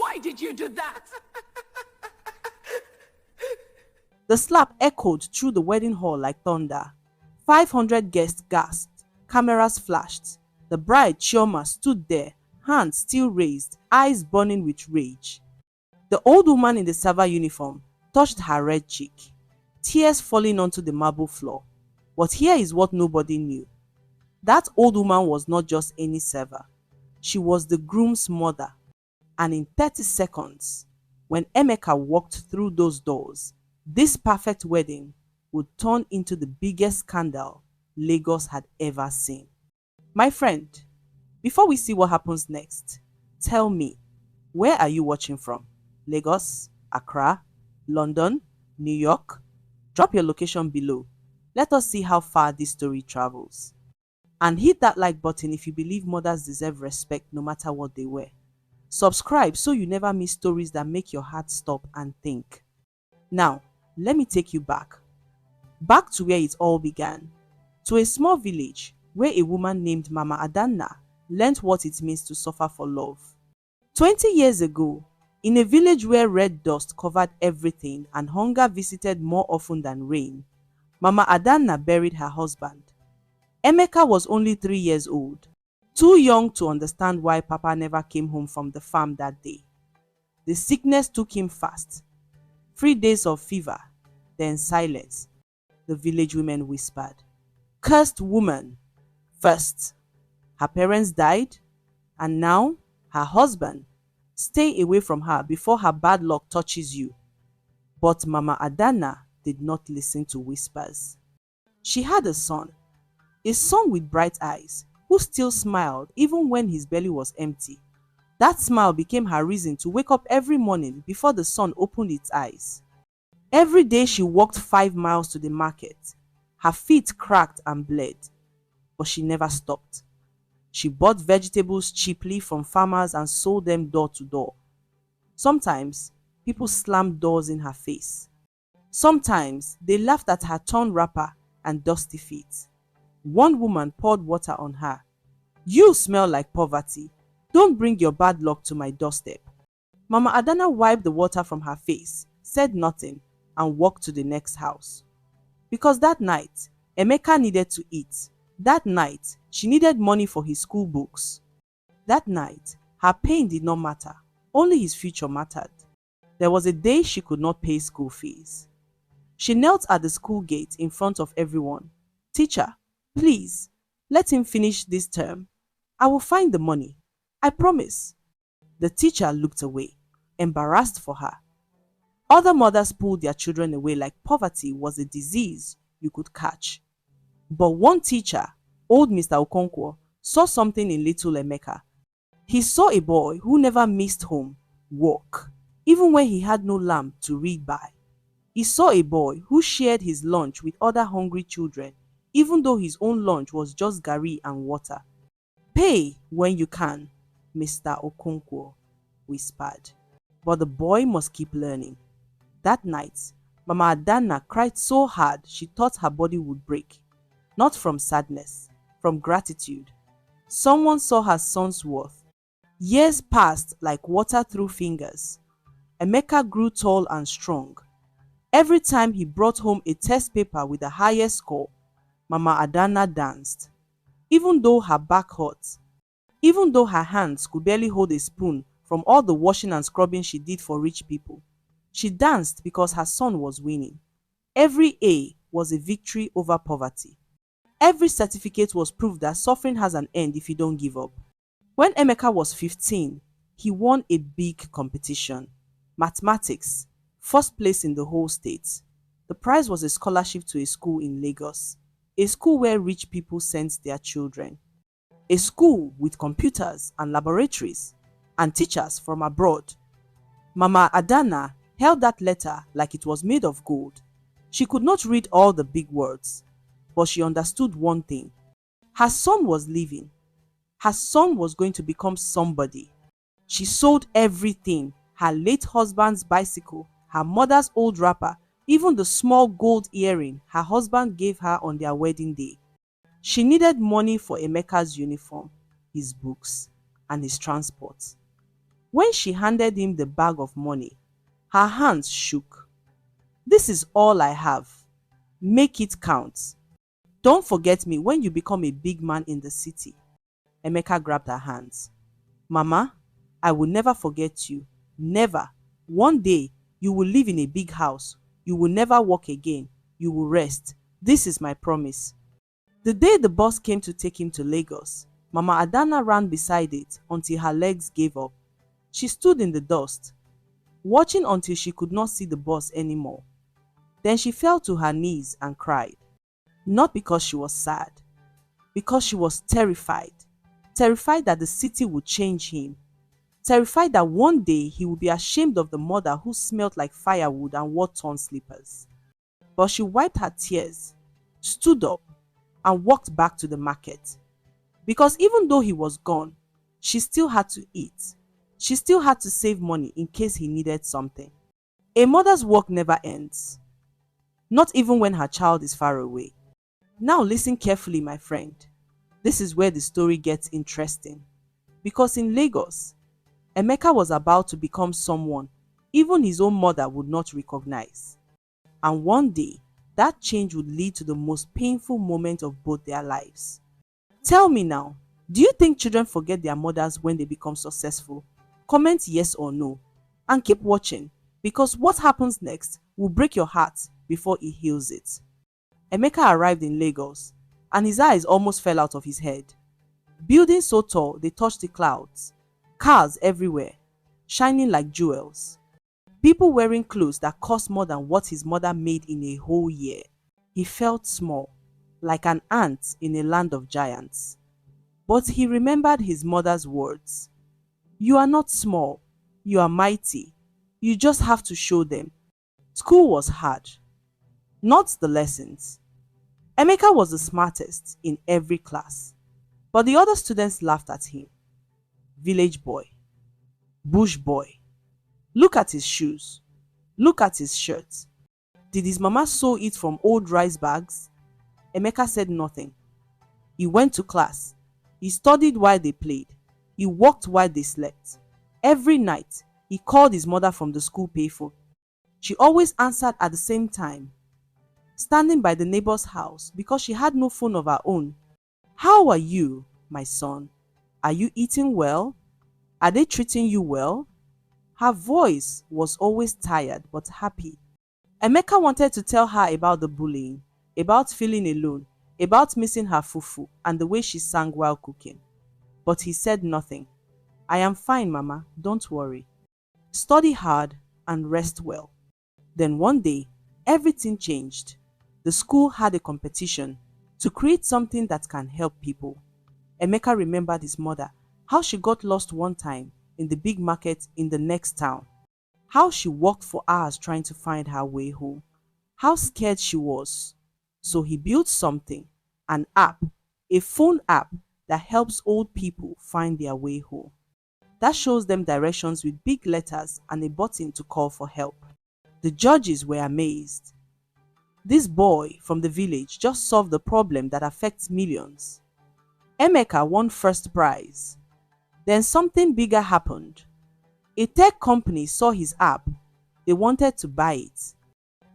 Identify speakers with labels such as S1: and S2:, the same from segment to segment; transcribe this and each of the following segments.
S1: Why did you do that?
S2: The slap echoed through the wedding hall like thunder. 500 guests gasped. Cameras flashed. The bride, Chioma, stood there, hands still raised, eyes burning with rage. The old woman in the server uniform touched her red cheek, tears falling onto the marble floor. But here is what nobody knew. That old woman was not just any server. She was the groom's mother. And in 30 seconds, when Emeka walked through those doors, this perfect wedding would turn into the biggest scandal Lagos had ever seen. My friend, before we see what happens next, tell me, where are you watching from? Lagos, Accra, London, New York? Drop your location below. Let us see how far this story travels. And hit that like button if you believe mothers deserve respect no matter what they wear. Subscribe so you never miss stories that make your heart stop and think. Now, let me take you back. Back to where it all began. To a small village where a woman named Mama Adanna learned what it means to suffer for love. 20 years ago, in a village where red dust covered everything and hunger visited more often than rain, Mama Adanna buried her husband. Emeka was only 3 years old, too young to understand why Papa never came home from the farm that day. The sickness took him fast. 3 days of fever, then silence. The village women whispered, "Cursed woman! First, her parents died, and now her husband. Stay away from her before her bad luck touches you." But Mama Adanna did not listen to whispers. She had a son with bright eyes, who still smiled even when his belly was empty. That smile became her reason to wake up every morning before the sun opened its eyes. Every day she walked 5 miles to the market. Her feet cracked and bled, but she never stopped. She bought vegetables cheaply from farmers and sold them door to door. Sometimes people slammed doors in her face. Sometimes they laughed at her torn wrapper and dusty feet. One woman poured water on her. "You smell like poverty. Don't bring your bad luck to my doorstep." Mama Adanna wiped the water from her face, said nothing, and walked to the next house. Because that night, Emeka needed to eat. That night, she needed money for his school books. That night, her pain did not matter. Only his future mattered. There was a day she could not pay school fees. She knelt at the school gate in front of everyone. "Teacher, please, let him finish this term. I will find the money. I promise." The teacher looked away, embarrassed for her. Other mothers pulled their children away like poverty was a disease you could catch. But one teacher, old Mr. Okonkwo, saw something in little Emeka. He saw a boy who never missed home work, even when he had no lamp to read by. He saw a boy who shared his lunch with other hungry children, even though his own lunch was just garri and water. "Pay when you can," Mr. Okonkwo whispered. But the boy must keep learning. That night, Mama Adanna cried so hard she thought her body would break. Not from sadness, from gratitude. Someone saw her son's worth. Years passed like water through fingers. Emeka grew tall and strong. Every time he brought home a test paper with the highest score, Mama Adanna danced. Even though her back hurt, even though her hands could barely hold a spoon from all the washing and scrubbing she did for rich people, she danced because her son was winning. Every A was a victory over poverty. Every certificate was proof that suffering has an end if you don't give up. When Emeka was 15, he won a big competition. Mathematics, first place in the whole state. The prize was a scholarship to a school in Lagos, a school where rich people sent their children. A school with computers and laboratories and teachers from abroad. Mama Adanna held that letter like it was made of gold. She could not read all the big words, but she understood one thing. Her son was leaving. Her son was going to become somebody. She sold everything, her late husband's bicycle, her mother's old wrapper, even the small gold earring her husband gave her on their wedding day. She needed money for Emeka's uniform, his books, and his transport. When she handed him the bag of money, her hands shook. "This is all I have. Make it count. Don't forget me when you become a big man in the city." Emeka grabbed her hands. "Mama, I will never forget you. Never. One day, you will live in a big house. You will never walk again. You will rest. This is my promise." The day the bus came to take him to Lagos, Mama Adanna ran beside it until her legs gave up. She stood in the dust, watching until she could not see the bus anymore. Then she fell to her knees and cried. Not because she was sad, because she was terrified. Terrified that the city would change him. Terrified that one day he would be ashamed of the mother who smelled like firewood and wore torn slippers. But she wiped her tears, stood up, and walked back to the market. Because even though he was gone, she still had to eat. She still had to save money in case he needed something. A mother's work never ends, not even when her child is far away. Now listen carefully, my friend. This is where the story gets interesting. Because in Lagos, Emeka was about to become someone even his own mother would not recognize. And one day, that change would lead to the most painful moment of both their lives. Tell me now, do you think children forget their mothers when they become successful? Comment yes or no. And keep watching, because what happens next will break your heart before it heals it. Emeka arrived in Lagos, and his eyes almost fell out of his head. Buildings so tall they touched the clouds. Cars everywhere, shining like jewels. People wearing clothes that cost more than what his mother made in a whole year. He felt small, like an ant in a land of giants. But he remembered his mother's words. "You are not small, you are mighty. You just have to show them." School was hard, not the lessons. Emeka was the smartest in every class, but the other students laughed at him. Village boy, bush boy. Look at his shoes. Look at his shirt. Did his mama sew it from old rice bags? Emeka said nothing. He went to class. He studied while they played. He walked while they slept. Every night, he called his mother from the school payphone. She always answered at the same time, standing by the neighbor's house because she had no phone of her own. "How are you, my son? Are you eating well? Are they treating you well?" Her voice was always tired but happy. Emeka wanted to tell her about the bullying, about feeling alone, about missing her fufu and the way she sang while cooking. But he said nothing. "I am fine, Mama, don't worry. Study hard and rest well." Then one day, everything changed. The school had a competition to create something that can help people. Emeka remembered his mother, how she got lost one time in the big market in the next town, how she walked for hours trying to find her way home, how scared she was. So he built something, an app, a phone app that helps old people find their way home. That shows them directions with big letters and a button to call for help. The judges were amazed. This boy from the village just solved the problem that affects millions. Emeka won first prize. Then something bigger happened. A tech company saw his app. They wanted to buy it.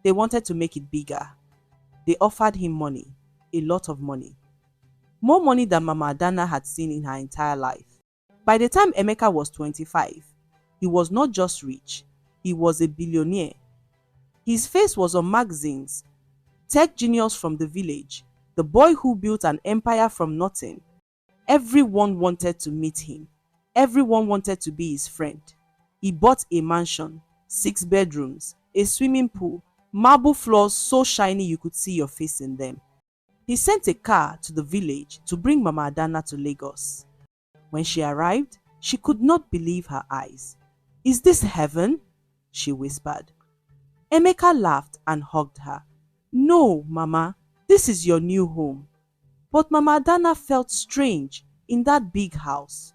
S2: They wanted to make it bigger. They offered him money, a lot of money. More money than Mama Adanna had seen in her entire life. By the time Emeka was 25, he was not just rich, he was a billionaire. His face was on magazines, tech genius from the village, the boy who built an empire from nothing. Everyone wanted to meet him. Everyone wanted to be his friend. He bought a mansion, 6 bedrooms, a swimming pool, marble floors so shiny you could see your face in them. He sent a car to the village to bring Mama Adanna to Lagos. When she arrived, she could not believe her eyes. "Is this heaven?" she whispered. Emeka laughed and hugged her. "No, Mama, this is your new home." But Mama Adanna felt strange in that big house.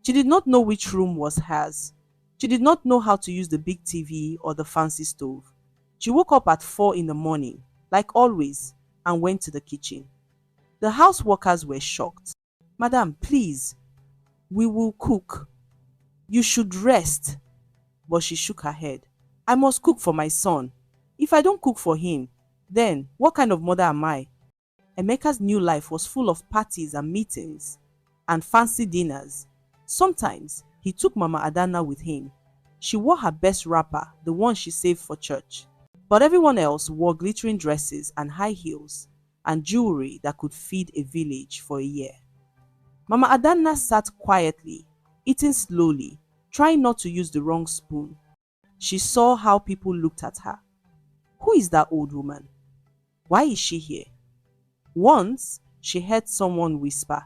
S2: She did not know which room was hers. She did not know how to use the big TV or the fancy stove. She woke up at 4 in the morning, like always, and went to the kitchen. The house workers were shocked. "Madam, please, we will cook." You should rest. But she shook her head. I must cook for my son. If I don't cook for him, then what kind of mother am I? Emeka's new life was full of parties and meetings and fancy dinners. Sometimes he took Mama Adanna with him. She wore her best wrapper, the one she saved for church. But everyone else wore glittering dresses and high heels and jewelry that could feed a village for a year. Mama Adanna sat quietly, eating slowly, trying not to use the wrong spoon. She saw how people looked at her. Who is that old woman? Why is she here? Once, she heard someone whisper,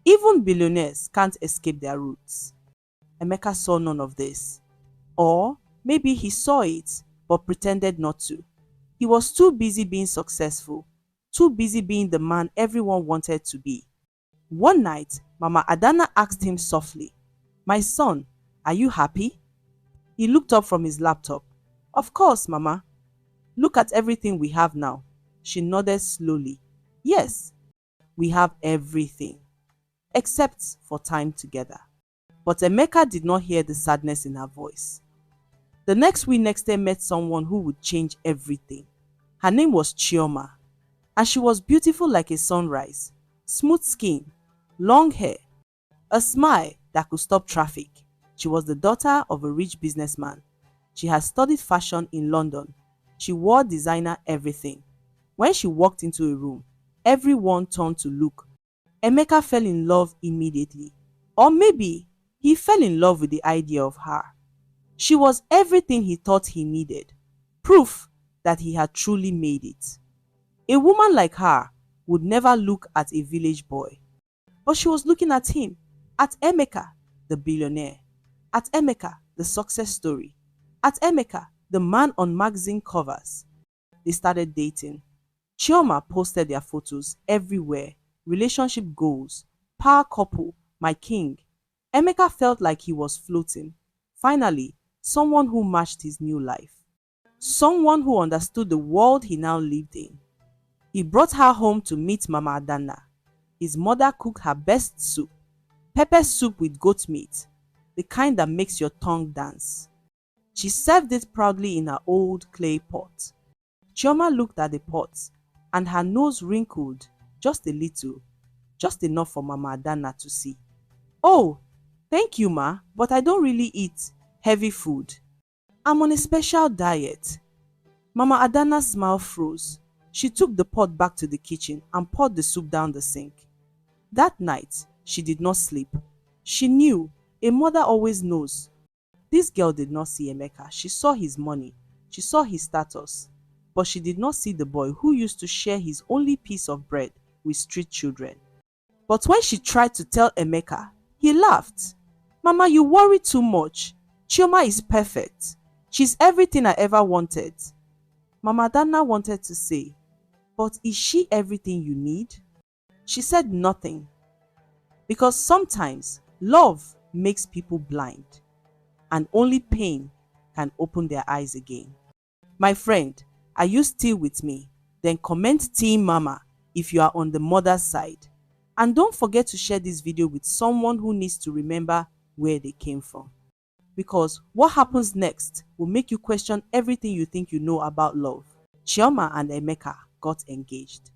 S2: even billionaires can't escape their roots. Emeka saw none of this. Or maybe he saw it but pretended not to. He was too busy being successful, too busy being the man everyone wanted to be. One night, Mama Adanna asked him softly, My son, are you happy? He looked up from his laptop. Of course, Mama. Look at everything we have now. She nodded slowly. Yes, we have everything, except for time together. But Emeka did not hear the sadness in her voice. The next week, Nexte met someone who would change everything. Her name was Chioma, and she was beautiful like a sunrise, smooth skin, long hair, a smile that could stop traffic. She was the daughter of a rich businessman. She had studied fashion in London. She wore designer everything. When she walked into a room, everyone turned to look. Emeka fell in love immediately. Or maybe he fell in love with the idea of her. She was everything he thought he needed. Proof that he had truly made it. A woman like her would never look at a village boy. But she was looking at him, at Emeka, the billionaire, at Emeka, the success story, at Emeka, the man on magazine covers. They started dating. Chioma posted their photos everywhere, relationship goals, power couple, my king. Emeka felt like he was floating. Finally, someone who matched his new life. Someone who understood the world he now lived in. He brought her home to meet Mama Adanna. His mother cooked her best soup, pepper soup with goat meat, the kind that makes your tongue dance. She served it proudly in her old clay pot. Chioma looked at the pot and her nose wrinkled just a little, just enough for Mama Adanna to see. Oh, thank you, Ma, but I don't really eat heavy food. I'm on a special diet. Mama Adanna's smile froze. She took the pot back to the kitchen and poured the soup down the sink. That night, she did not sleep. She knew, a mother always knows. This girl did not see Emeka. She saw his money. She saw his status. But she did not see the boy who used to share his only piece of bread with street children. But when she tried to tell Emeka, he laughed. Mama, you worry too much. Chioma is perfect. She's everything I ever wanted. Mama Adanna wanted to say, but is she everything you need? She said nothing. Because sometimes love makes people blind, and only pain can open their eyes again. My friend, are you still with me? Then comment Team Mama if you are on the mother's side. And don't forget to share this video with someone who needs to remember where they came from. Because what happens next will make you question everything you think you know about love. Chioma and Emeka got engaged.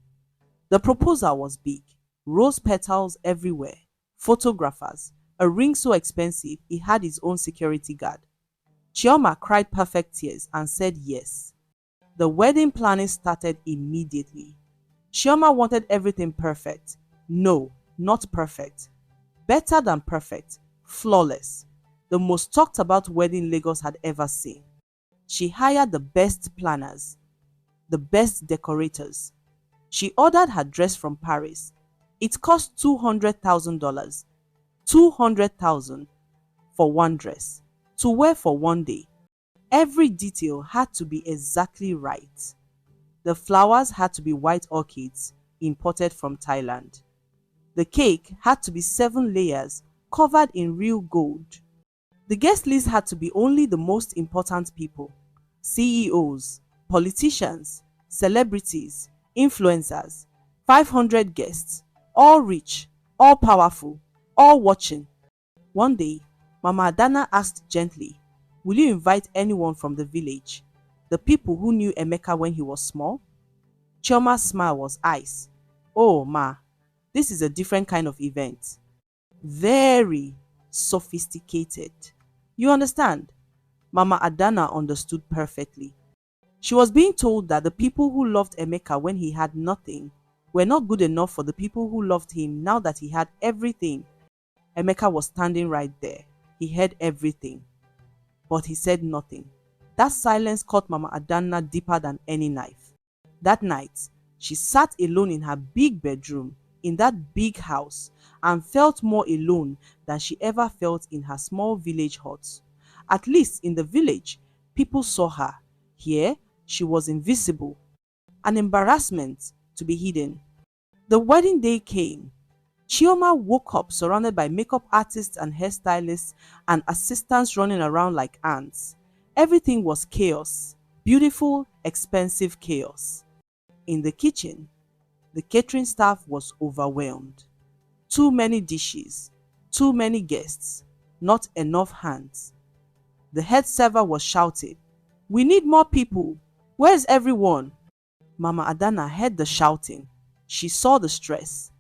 S2: The proposal was big. Rose petals everywhere. Photographers. A ring so expensive it had its own security guard. Chioma cried perfect tears and said yes. The wedding planning started immediately. Chioma wanted everything perfect. No, not perfect. Better than perfect. Flawless. The most talked about wedding Lagos had ever seen. She hired the best planners, the best decorators. She ordered her dress from Paris. It cost $200,000. $200,000 for one dress, to wear for one day. Every detail had to be exactly right. The flowers had to be white orchids imported from Thailand. The cake had to be 7 layers covered in real gold. The guest list had to be only the most important people: CEOs, politicians, celebrities, influencers. 500 guests, all rich, all powerful, all watching. One day, Mama Adanna asked gently, "Will you invite anyone from the village? The people who knew Emeka when he was small?" Chioma's smile was ice. "Oh, ma, this is a different kind of event. Very sophisticated. You understand?" Mama Adanna understood perfectly. She was being told that the people who loved Emeka when he had nothing were not good enough for the people who loved him now that he had everything. Emeka was standing right there. He heard everything, but he said nothing. That silence cut Mama Adanna deeper than any knife. That night, she sat alone in her big bedroom in that big house and felt more alone than she ever felt in her small village hut. At least in the village, people saw her. Here, she was invisible, an embarrassment to be hidden. The wedding day came. Chioma woke up surrounded by makeup artists and hairstylists and assistants running around like ants. Everything was chaos, beautiful, expensive chaos. In the kitchen, the catering staff was overwhelmed. Too many dishes, too many guests, not enough hands. The head server was shouting, "We need more people. Where's everyone?" Mama Adanna heard the shouting. She saw the stress,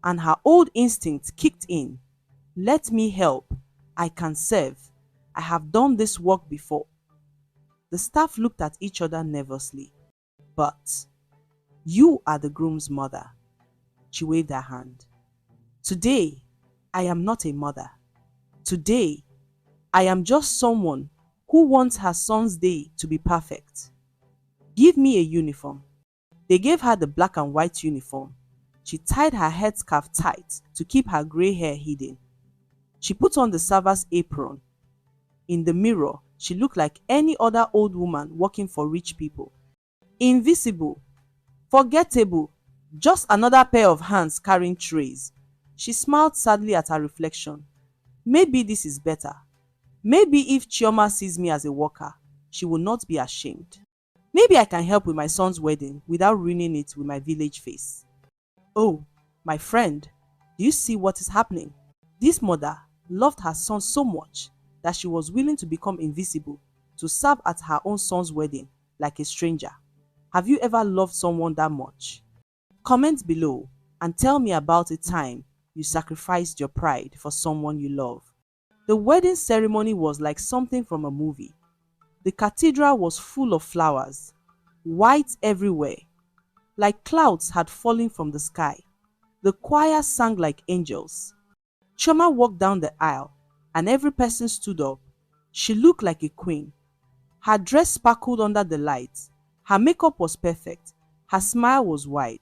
S2: and her old instinct kicked in. "Let me help. I can serve. I have done this work before." The staff looked at each other nervously. "But you are the groom's mother." She waved her hand. "Today, I am not a mother. Today, I am just someone who wants her son's day to be perfect. Give me a uniform." They gave her the black and white uniform. She tied her headscarf tight to keep her grey hair hidden. She put on the server's apron. In the mirror, she looked like any other old woman working for rich people. Invisible, forgettable, just another pair of hands carrying trays. She smiled sadly at her reflection. Maybe this is better. Maybe if Chioma sees me as a worker, she will not be ashamed. Maybe I can help with my son's wedding without ruining it with my village face. Oh, my friend, do you see what is happening? This mother loved her son so much that she was willing to become invisible to serve at her own son's wedding like a stranger. Have you ever loved someone that much? Comment below and tell me about a time you sacrificed your pride for someone you love. The wedding ceremony was like something from a movie. The cathedral was full of flowers, white everywhere, like clouds had fallen from the sky. The choir sang like angels. Chioma walked down the aisle and every person stood up. She looked like a queen. Her dress sparkled under the lights. Her makeup was perfect. Her smile was wide.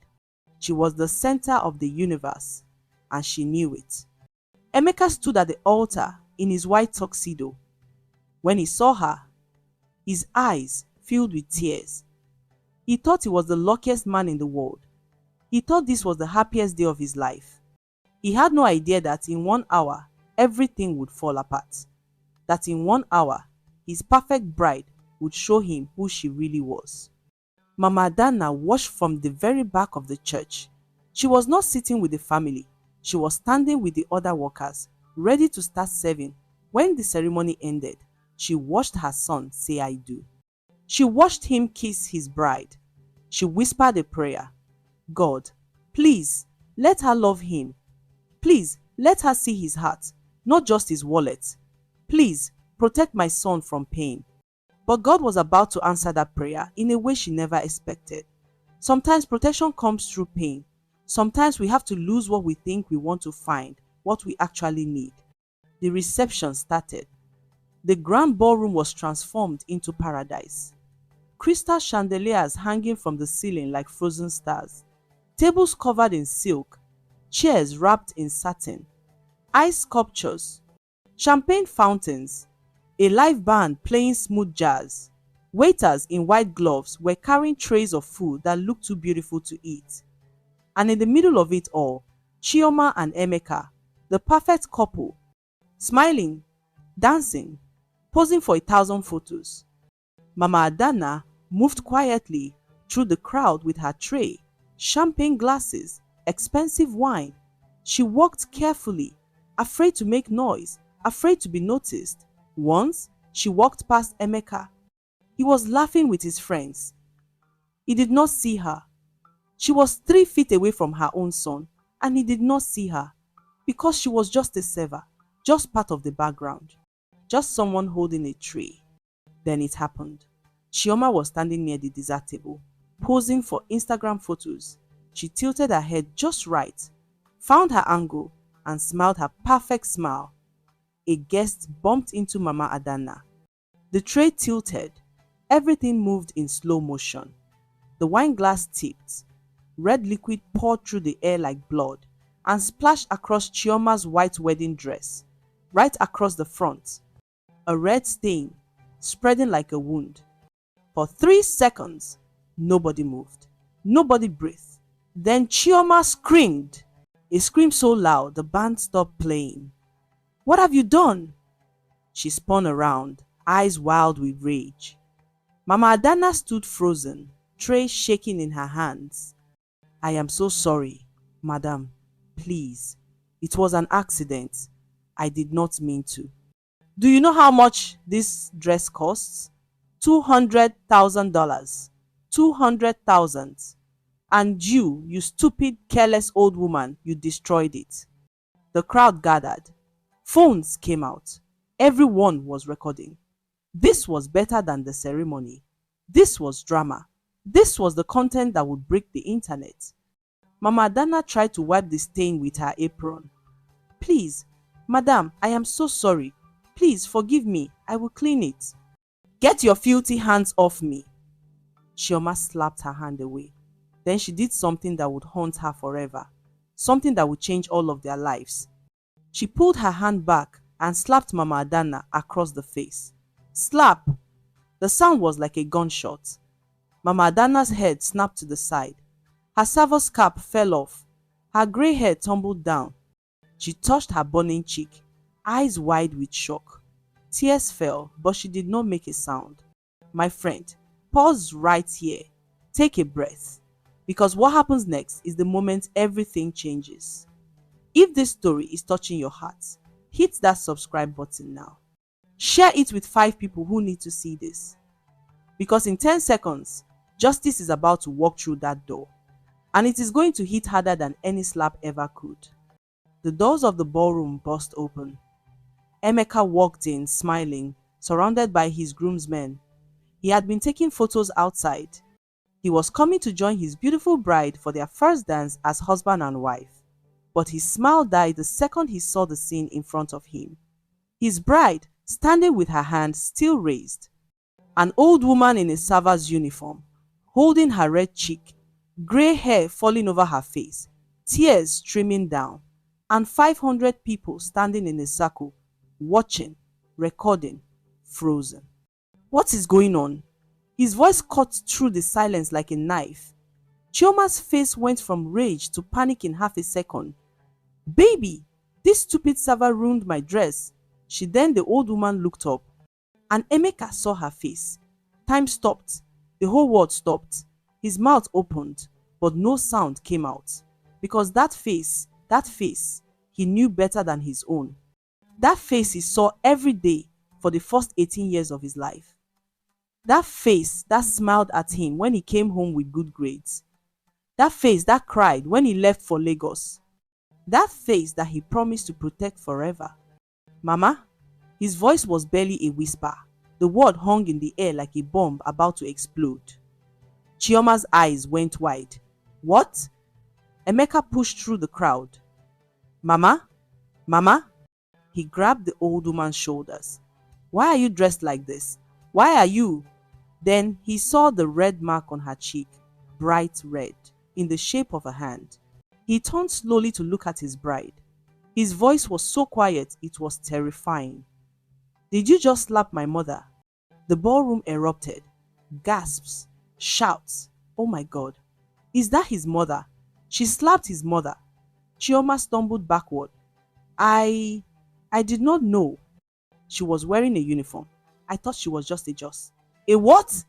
S2: She was the center of the universe, and she knew it. Emeka stood at the altar in his white tuxedo. When he saw her, his eyes filled with tears. He thought he was the luckiest man in the world. He thought this was the happiest day of his life. He had no idea that in 1 hour, everything would fall apart. That in 1 hour, his perfect bride would show him who she really was. Mama Adanna watched from the very back of the church. She was not sitting with the family. She was standing with the other workers, ready to start serving. When the ceremony ended, she watched her son say "I do." She watched him kiss his bride. She whispered a prayer. "God, please, let her love him. Please, let her see his heart, not just his wallet. Please, protect my son from pain." But God was about to answer that prayer in a way she never expected. Sometimes protection comes through pain. Sometimes we have to lose what we think we want to find, what we actually need. The reception started. The grand ballroom was transformed into paradise. Crystal chandeliers hanging from the ceiling like frozen stars. Tables covered in silk. Chairs wrapped in satin. Ice sculptures. Champagne fountains. A live band playing smooth jazz. Waiters in white gloves were carrying trays of food that looked too beautiful to eat. And in the middle of it all, Chioma and Emeka, the perfect couple, smiling, dancing, posing for 1,000 photos. Mama Adanna moved quietly through the crowd with her tray, champagne glasses, expensive wine. She walked carefully, afraid to make noise, afraid to be noticed. Once, she walked past Emeka. He was laughing with his friends. He did not see her. She was 3 feet away from her own son, and he did not see her because she was just a server, just part of the background, just someone holding a tray. Then it happened. Chioma was standing near the dessert table, posing for Instagram photos. She tilted her head just right, found her angle, and smiled her perfect smile. A guest bumped into Mama Adanna. The tray tilted. Everything moved in slow motion. The wine glass tipped. Red liquid poured through the air like blood and splashed across Chioma's white wedding dress, right across the front. A red stain, spreading like a wound. For 3 seconds, nobody moved. Nobody breathed. Then Chioma screamed. A scream so loud the band stopped playing. "What have you done?" She spun around, eyes wild with rage. Mama Adanna stood frozen, tray shaking in her hands. "I am so sorry, madam. Please. It was an accident. I did not mean to." "Do you know how much this dress costs?" $200,000. 200,000. "And you stupid, careless old woman, you destroyed it." The crowd gathered. Phones came out. Everyone was recording. This was better than the ceremony. This was drama. This was the content that would break the internet. Mama Adanna tried to wipe the stain with her apron. "Please, madam, I am so sorry. Please forgive me. I will clean it." "Get your filthy hands off me." Chioma slapped her hand away. Then she did something that would haunt her forever. Something that would change all of their lives. She pulled her hand back and slapped Mama Adanna across the face. Slap! The sound was like a gunshot. Mama Adanna's head snapped to the side. Her server's cap fell off. Her grey hair tumbled down. She touched her burning cheek, eyes wide with shock. Tears fell, but she did not make a sound. My friend, pause right here. Take a breath. Because what happens next is the moment everything changes. If this story is touching your heart, hit that subscribe button now. Share it with 5 people who need to see this. Because in 10 seconds, justice is about to walk through that door. And it is going to hit harder than any slap ever could. The doors of the ballroom burst open. Emeka walked in, smiling, surrounded by his groomsmen. He had been taking photos outside. He was coming to join his beautiful bride for their first dance as husband and wife. But his smile died the second he saw the scene in front of him. His bride, standing with her hand still raised. An old woman in a server's uniform, holding her red cheek, grey hair falling over her face, tears streaming down, and 500 people standing in a circle, watching, recording, frozen. What is going on? His voice cut through the silence like a knife. Chioma's face went from rage to panic in half a second. "Baby, this stupid server ruined my dress." The old woman looked up, and Emeka saw her face. Time stopped. The whole world stopped. His mouth opened, but no sound came out. Because that face, he knew better than his own. That face he saw every day for the first 18 years of his life. That face that smiled at him when he came home with good grades. That face that cried when he left for Lagos. That face that he promised to protect forever. "Mama?" His voice was barely a whisper. The word hung in the air like a bomb about to explode. Chioma's eyes went wide. "What?" Emeka pushed through the crowd. "Mama? Mama?" He grabbed the old woman's shoulders. "Why are you dressed like this? Why are you?" Then he saw the red mark on her cheek, bright red, in the shape of a hand. He turned slowly to look at his bride. His voice was so quiet it was terrifying. "Did you just slap my mother?" The ballroom erupted. Gasps, shouts. "Oh my God. Is that his mother? She slapped his mother." Chioma stumbled backward. I did not know." "She was wearing a uniform. I thought she was just a Joss." "A what?"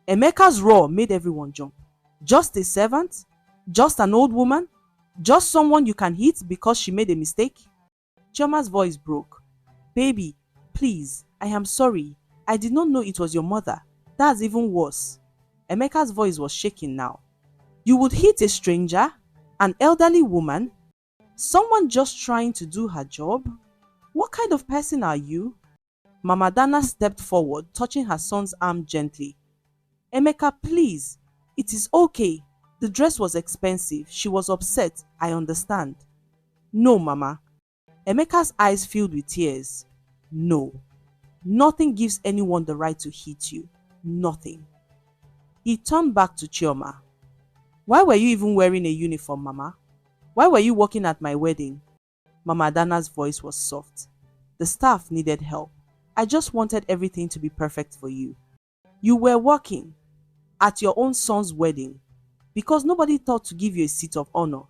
S2: Emeka's roar made everyone jump. "Just a servant? Just an old woman? Just someone you can hit because she made a mistake?" Chioma's voice broke. Baby, please, I am sorry. I did not know it was your mother. That's even worse. Emeka's voice was shaking now. You would hit a stranger? An elderly woman? Someone just trying to do her job? What kind of person are you? Mama Adanna stepped forward, touching her son's arm gently. Emeka, please. It is okay. The dress was expensive. She was upset. I understand. No, Mama. Emeka's eyes filled with tears. No. Nothing gives anyone the right to hit you. Nothing. He turned back to Chioma. Why were you even wearing a uniform, Mama? Why were you working at my wedding? Mama Adanna's voice was soft. The staff needed help. I just wanted everything to be perfect for you. You were working at your own son's wedding because nobody thought to give you a seat of honor.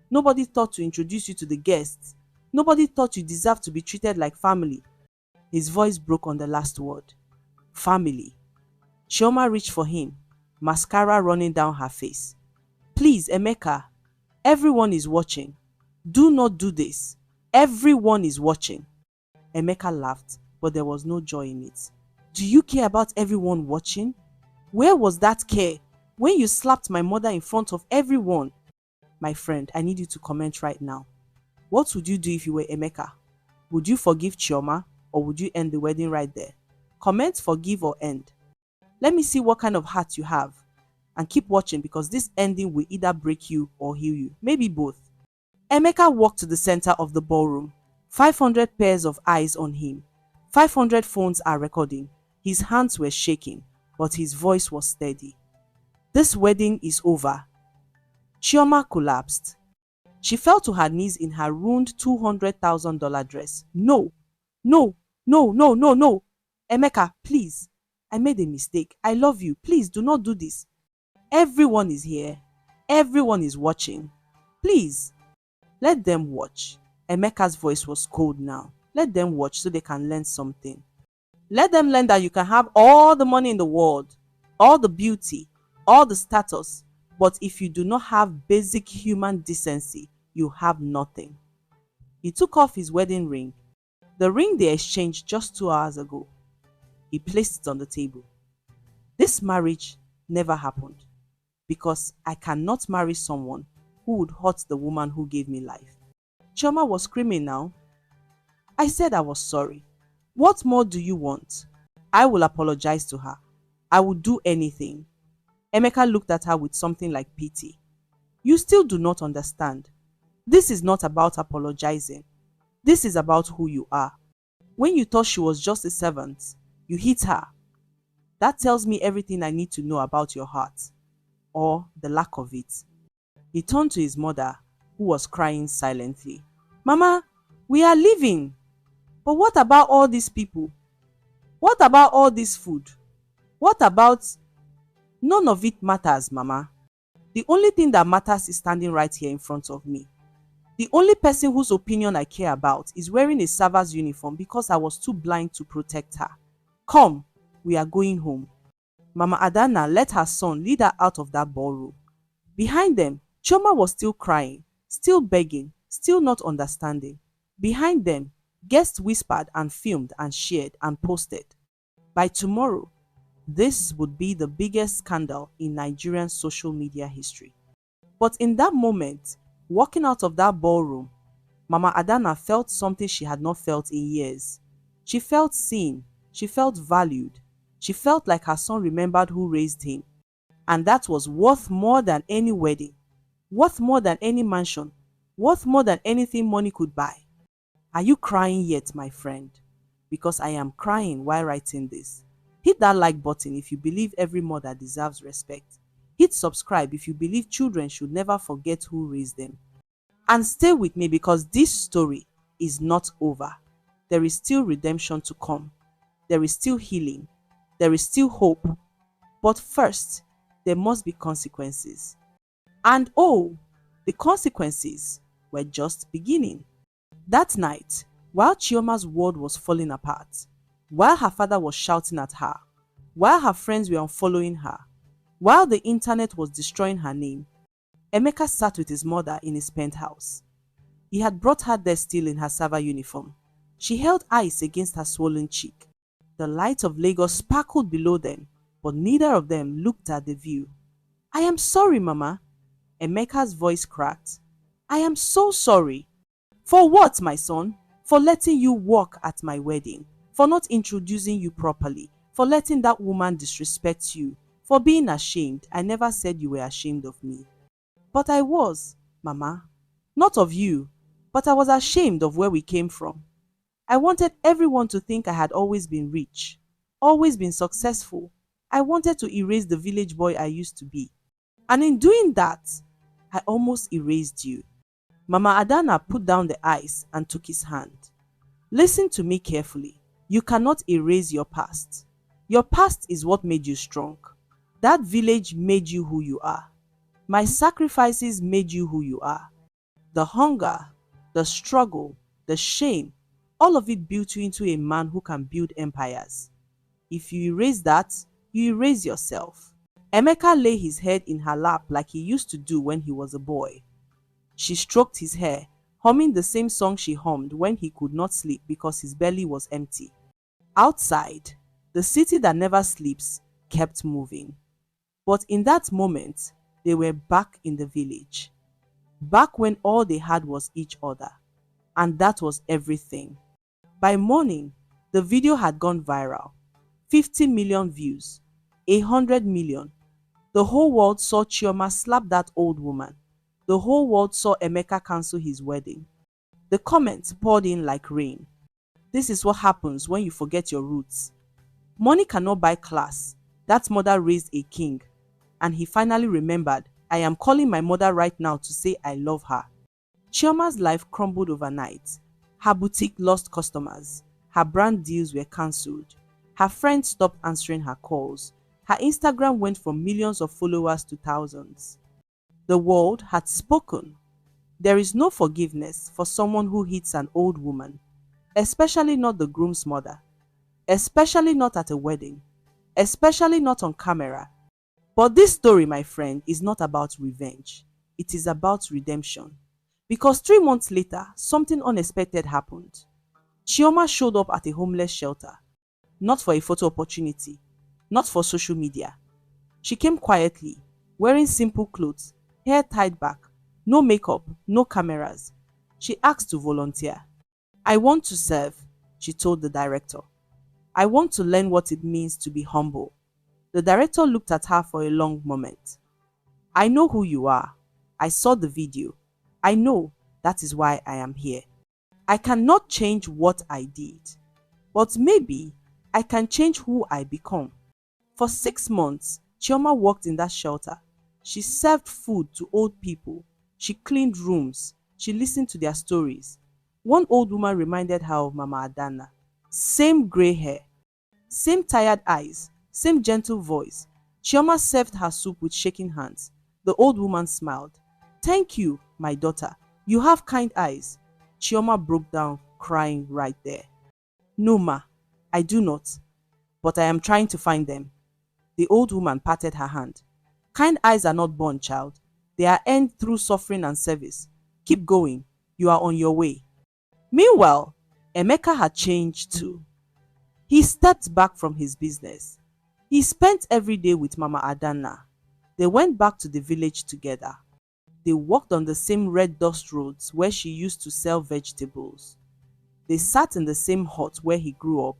S2: Nobody thought to introduce you to the guests. Nobody thought you deserved to be treated like family. His voice broke on the last word. Family. Chioma reached for him, mascara running down her face. Please, Emeka, everyone is watching. Do not do this. Everyone is watching. Emeka laughed, but there was no joy in it. Do you care about everyone watching? Where was that care when you slapped my mother in front of everyone? My friend, I need you to comment right now. What would you do if you were Emeka? Would you forgive Chioma or would you end the wedding right there? Comment forgive or end. Let me see what kind of heart you have. And keep watching because this ending will either break you or heal you. Maybe both. Emeka walked to the center of the ballroom. 500 pairs of eyes on him. 500 phones are recording. His hands were shaking, but his voice was steady. This wedding is over. Chioma collapsed. She fell to her knees in her ruined $200,000 dress. No, no, no, no, no, no. Emeka, please. I made a mistake. I love you. Please do not do this. Everyone is here. Everyone is watching. Please, let them watch. Emeka's voice was cold now. Let them watch so they can learn something. Let them learn that you can have all the money in the world, all the beauty, all the status, but if you do not have basic human decency, you have nothing. He took off his wedding ring, the ring they exchanged just 2 hours ago. He placed it on the table. This marriage never happened because I cannot marry someone who would hurt the woman who gave me life. Chioma was screaming now. I said I was sorry. What more do you want? I will apologize to her. I will do anything. Emeka looked at her with something like pity. You still do not understand. This is not about apologizing. This is about who you are. When you thought she was just a servant, you hit her. That tells me everything I need to know about your heart, or the lack of it. He turned to his mother, who was crying silently. Mama, we are leaving. But what about all these people? What about all this food? What about... None of it matters, Mama. The only thing that matters is standing right here in front of me. The only person whose opinion I care about is wearing a server's uniform because I was too blind to protect her. Come, we are going home. Mama Adanna let her son lead her out of that ballroom. Behind them, Chioma was still crying, still begging, still not understanding. Behind them, guests whispered and filmed and shared and posted. By tomorrow, this would be the biggest scandal in Nigerian social media history. But in that moment, walking out of that ballroom, Mama Adanna felt something she had not felt in years. She felt seen. She felt valued. She felt like her son remembered who raised him. And that was worth more than any wedding, worth more than any mansion, worth more than anything money could buy. Are you crying yet, my friend? Because I am crying while writing this. Hit that like button if you believe every mother deserves respect. Hit subscribe if you believe children should never forget who raised them. And stay with me because this story is not over. There is still redemption to come. There is still healing. There is still hope. But first, there must be consequences. And oh, the consequences were just beginning. That night, while Chioma's world was falling apart, while her father was shouting at her, while her friends were unfollowing her, while the internet was destroying her name, Emeka sat with his mother in his penthouse. He had brought her there still in her server uniform. She held ice against her swollen cheek. The light of Lagos sparkled below them, but neither of them looked at the view. I am sorry, Mama. Emeka's voice cracked. I am so sorry. For what, my son? For letting you walk at my wedding. For not introducing you properly. For letting that woman disrespect you. For being ashamed. I never said you were ashamed of me. But I was, Mama. Not of you, but I was ashamed of where we came from. I wanted everyone to think I had always been rich, always been successful. I wanted to erase the village boy I used to be. And in doing that, I almost erased you. Mama Adanna put down the ice and took his hand. Listen to me carefully. You cannot erase your past. Your past is what made you strong. That village made you who you are. My sacrifices made you who you are. The hunger, the struggle, the shame, all of it built you into a man who can build empires. If you erase that, you erase yourself. Emeka lay his head in her lap like he used to do when he was a boy. She stroked his hair, humming the same song she hummed when he could not sleep because his belly was empty. Outside, the city that never sleeps kept moving. But in that moment, they were back in the village. Back when all they had was each other. And that was everything. By morning, the video had gone viral. 50 million views. 100 million. The whole world saw Chioma slap that old woman. The whole world saw Emeka cancel his wedding. The comments poured in like rain. This is what happens when you forget your roots. Money cannot buy class. That mother raised a king. And he finally remembered, I am calling my mother right now to say I love her. Chioma's life crumbled overnight. Her boutique lost customers. Her brand deals were cancelled. Her friends stopped answering her calls. Her Instagram went from millions of followers to thousands. The world had spoken. There is no forgiveness for someone who hits an old woman, especially not the groom's mother, especially not at a wedding, especially not on camera. But this story, my friend, is not about revenge. It is about redemption. Because 3 months later, something unexpected happened. Chioma showed up at a homeless shelter. Not for a photo opportunity. Not for social media. She came quietly, wearing simple clothes, hair tied back, no makeup, no cameras. She asked to volunteer. I want to serve, she told the director. I want to learn what it means to be humble. The director looked at her for a long moment. I know who you are. I saw the video. I know that is why I am here. I cannot change what I did, but maybe I can change who I become. For 6 months, Chioma worked in that shelter. She served food to old people. She cleaned rooms. She listened to their stories. One old woman reminded her of Mama Adanna. Same grey hair, same tired eyes, same gentle voice. Chioma served her soup with shaking hands. The old woman smiled. Thank you, my daughter. You have kind eyes. Chioma broke down, crying right there. No, ma, I do not. But I am trying to find them. The old woman patted her hand. Kind eyes are not born, child. They are earned through suffering and service. Keep going. You are on your way. Meanwhile, Emeka had changed too. He stepped back from his business. He spent every day with Mama Adanna. They went back to the village together. They walked on the same red dust roads where she used to sell vegetables. They sat in the same hut where he grew up.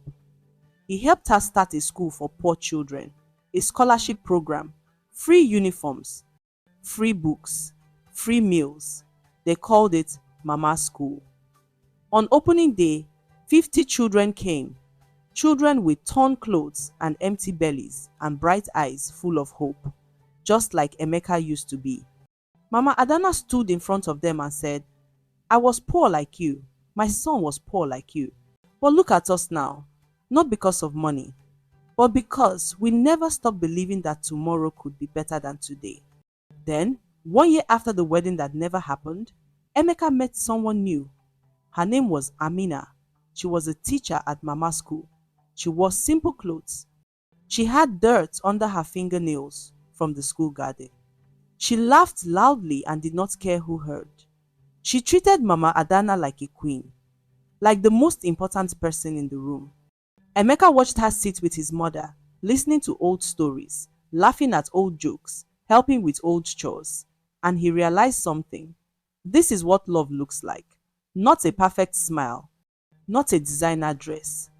S2: He helped her start a school for poor children, a scholarship program, free uniforms, free books, free meals. They called it Mama School. On opening day, 50 children came, children with torn clothes and empty bellies and bright eyes full of hope, just like Emeka used to be. Mama Adanna stood in front of them and said, I was poor like you. My son was poor like you. But look at us now, not because of money, but because we never stopped believing that tomorrow could be better than today. Then, 1 year after the wedding that never happened, Emeka met someone new. Her name was Amina. She was a teacher at Mama School. She wore simple clothes. She had dirt under her fingernails from the school garden. She laughed loudly and did not care who heard. She treated Mama Adanna like a queen. like the most important person in the room. Emeka watched her sit with his mother, listening to old stories, laughing at old jokes, helping with old chores, and he realized something. This is what love looks like. Not a perfect smile, not a designer dress,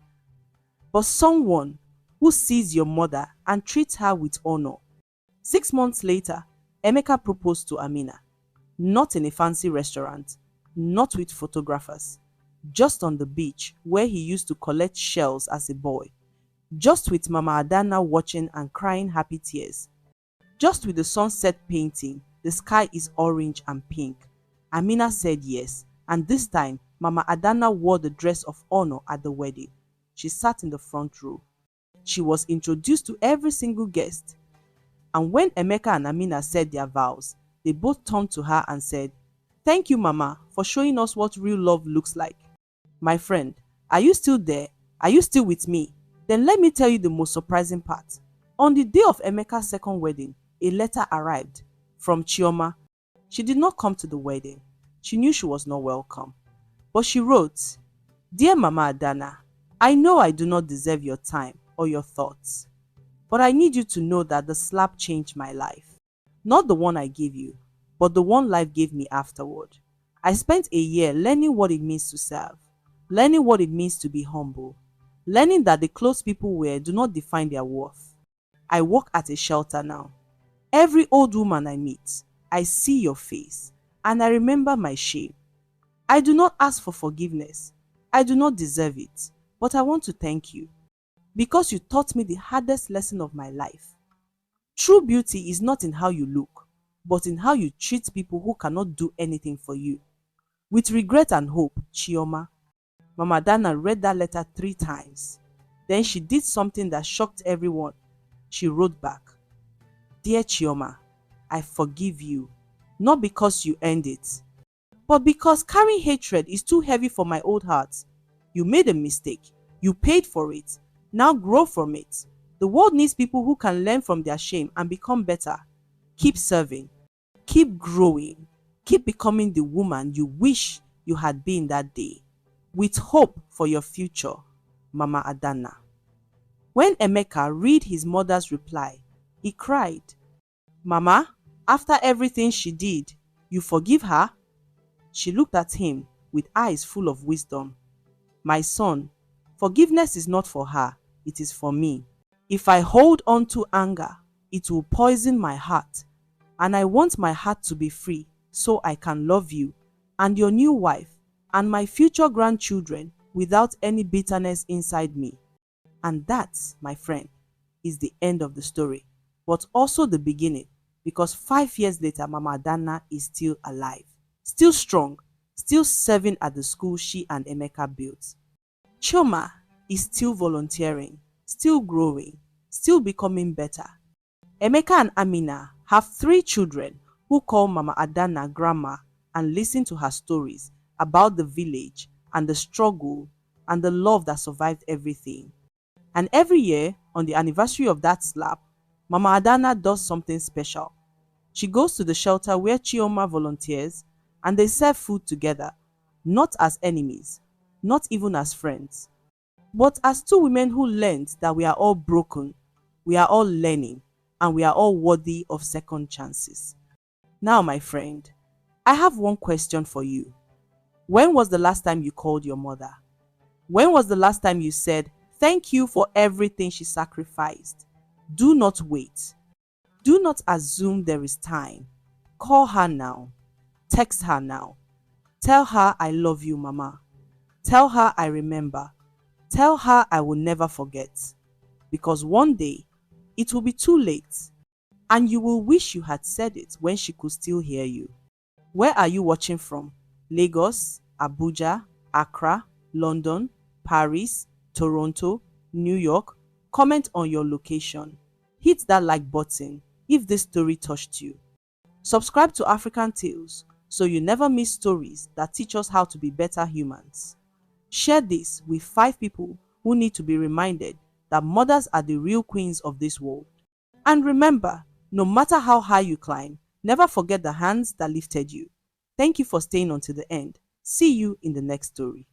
S2: but someone who sees your mother and treats her with honor. 6 months later, Emeka proposed to Amina, not in a fancy restaurant, not with photographers, just on the beach where he used to collect shells as a boy, just with Mama Adanna watching and crying happy tears, just with the sunset painting, the sky is orange and pink. Amina said yes, and this time Mama Adanna wore the dress of honor at the wedding. She sat in the front row. She was introduced to every single guest. And when Emeka and Amina said their vows, they both turned to her and said, "Thank you, Mama, for showing us what real love looks like." My friend, are you still there? Are you still with me? Then let me tell you the most surprising part. On the day of Emeka's second wedding, a letter arrived from Chioma. She did not come to the wedding. She knew she was not welcome. But she wrote, "Dear Mama Adanna, I know I do not deserve your time or your thoughts, but I need you to know that the slap changed my life. Not the one I gave you, but the one life gave me afterward. I spent a year learning what it means to serve, learning what it means to be humble, learning that the clothes people wear do not define their worth. I work at a shelter now. Every old woman I meet, I see your face, and I remember my shame. I do not ask for forgiveness. I do not deserve it, but I want to thank you because you taught me the hardest lesson of my life. True beauty is not in how you look, but in how you treat people who cannot do anything for you. With regret and hope, Chioma." Mama Dana read that letter 3 times. Then she did something that shocked everyone. She wrote back, "Dear Chioma, I forgive you, not because you earned it, but because carrying hatred is too heavy for my old heart. You made a mistake. You paid for it. Now grow from it. The world needs people who can learn from their shame and become better. Keep serving. Keep growing. Keep becoming the woman you wish you had been that day. With hope for your future, Mama Adanna." When Emeka read his mother's reply, he cried, "Mama, after everything she did, you forgive her?" She looked at him with eyes full of wisdom. "My son, forgiveness is not for her, it is for me. If I hold on to anger, it will poison my heart, and I want my heart to be free so I can love you and your new wife and my future grandchildren without any bitterness inside me." And that, my friend, is the end of the story, but also the beginning, because 5 years later, Mama Adanna is still alive, still strong, still serving at the school she and Emeka built. Chioma is still volunteering, still growing, still becoming better. Emeka and Amina have 3 children who call Mama Adanna grandma and listen to her stories about the village and the struggle and the love that survived everything. And every year, on the anniversary of that slap, Mama Adanna does something special. She goes to the shelter where Chioma volunteers and they serve food together, not as enemies, not even as friends, but as 2 women who learned that we are all broken, we are all learning, and we are all worthy of second chances. Now, my friend, I have one question for you. When was the last time you called your mother? When was the last time you said, "Thank you for everything she sacrificed"? Do not wait. Do not assume there is time. Call her now. Text her now. Tell her, "I love you, Mama." Tell her, "I remember." Tell her, "I will never forget." Because one day, it will be too late, and you will wish you had said it when she could still hear you. Where are you watching from? Lagos, Abuja, Accra, London, Paris, Toronto, New York? Comment on your location. Hit that like button if this story touched you. Subscribe to African Tales so you never miss stories that teach us how to be better humans. Share this with 5 people who need to be reminded that mothers are the real queens of this world. And remember, no matter how high you climb, never forget the hands that lifted you. Thank you for staying until the end. See you in the next story.